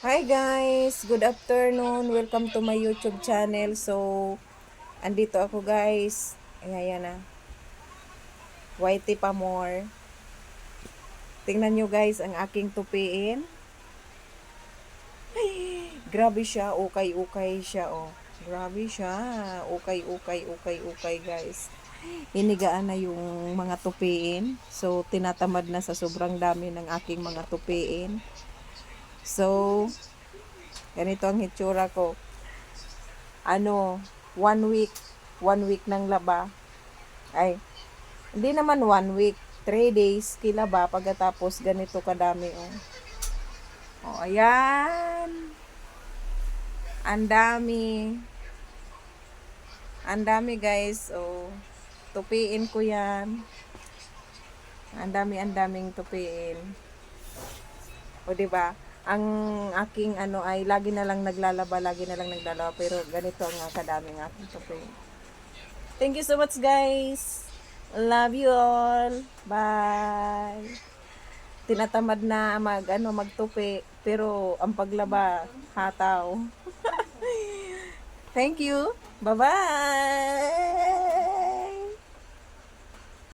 Hi guys, good afternoon. Welcome to my YouTube channel. So, andito ako guys. Ayan na. Whitey pa more. Tingnan nyo guys ang aking tupiin. Grabe siya, ukay-ukay siya oh. Grabe siya. Ukay guys. Inigaan na yung mga tupiin. So, tinatamad na sa sobrang dami ng aking mga tupiin. So, ganito ang hitsura ko. Ano, 1 week. 1 week ng laba. Ay, hindi naman 1 week. 3 days kilaba pagkatapos ganito kadami oh. Oh, ayan. Ang dami. Ang dami guys. Oh, tupiin ko yan. Ang daming tupiin. O diba? Ang aking ano ay lagi na lang naglalaba, pero ganito ang kadaming aking tupiin. Thank you so much guys. Love you all. Bye. Tinatamad na magtupi pero ang paglaba hataw. Thank you. Bye-bye.